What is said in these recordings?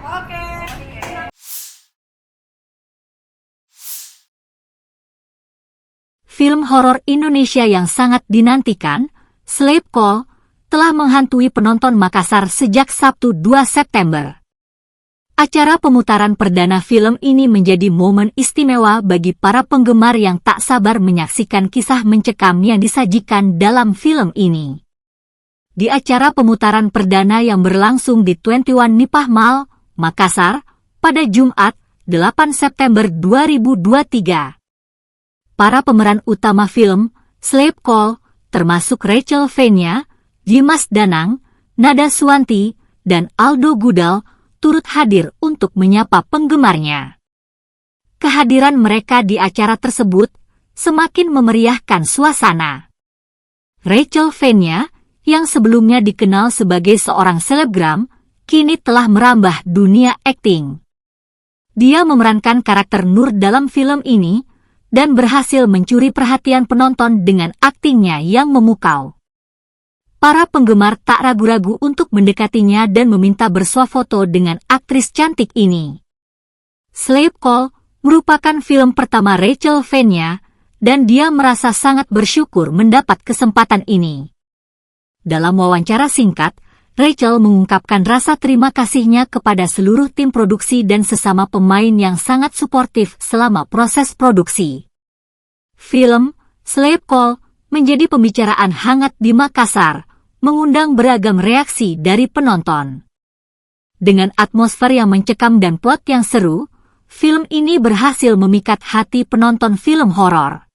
Oke. Film horor Indonesia yang sangat dinantikan, Sleep Call, telah menghantui penonton Makassar sejak Sabtu 2 September. Acara pemutaran perdana film ini menjadi momen istimewa bagi para penggemar yang tak sabar menyaksikan kisah mencekam yang disajikan dalam film ini. Di acara pemutaran perdana yang berlangsung di 21 Nipah Mall, Makassar, pada Jumat, 8 September 2023. Para pemeran utama film, Sleep Call, termasuk Rachel Fenya, Dimas Danang, Nada Suwanti, dan Aldo Gudal, turut hadir untuk menyapa penggemarnya. Kehadiran mereka di acara tersebut semakin memeriahkan suasana. Rachel Fenya, yang sebelumnya dikenal sebagai seorang selebgram, kini telah merambah dunia akting. Dia memerankan karakter Nur dalam film ini, dan berhasil mencuri perhatian penonton dengan aktingnya yang memukau. Para penggemar tak ragu-ragu untuk mendekatinya dan meminta bersuah foto dengan aktris cantik ini. Sleep Call merupakan film pertama Rachel Fenya, dan dia merasa sangat bersyukur mendapat kesempatan ini. Dalam wawancara singkat, Rachel mengungkapkan rasa terima kasihnya kepada seluruh tim produksi dan sesama pemain yang sangat suportif selama proses produksi. Film Sleep Call menjadi pembicaraan hangat di Makassar, mengundang beragam reaksi dari penonton. Dengan atmosfer yang mencekam dan plot yang seru, film ini berhasil memikat hati penonton film horor.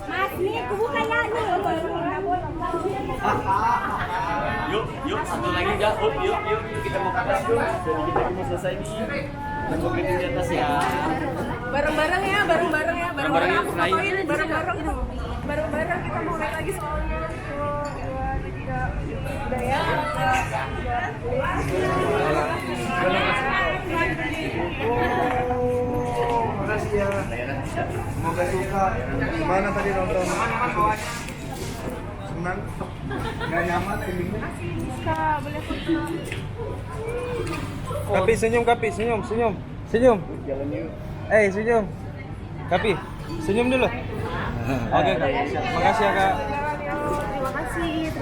Mas, nih aku buka ya nih. Yuk, satu lagi enggak? Yuk, kita mau ke atas yuk. Jadi kita mau selesai nih. Dan mau di atas ya. Bareng-bareng ya. Bareng-bareng Aku naik. fotoin bareng-bareng kita mau naik lagi soalnya. 1, 2, 3. Udah ya. Makasih ya. Semoga suka. Gimana tadi nonton? Senang? Gak nyaman feelingnya? Suka, boleh foto. Kapi senyum, Kapi senyum. Jalan yuk. Senyum. Kapi, senyum dulu. Oke, Kak. Makasih ya, Kak. Terima kasih.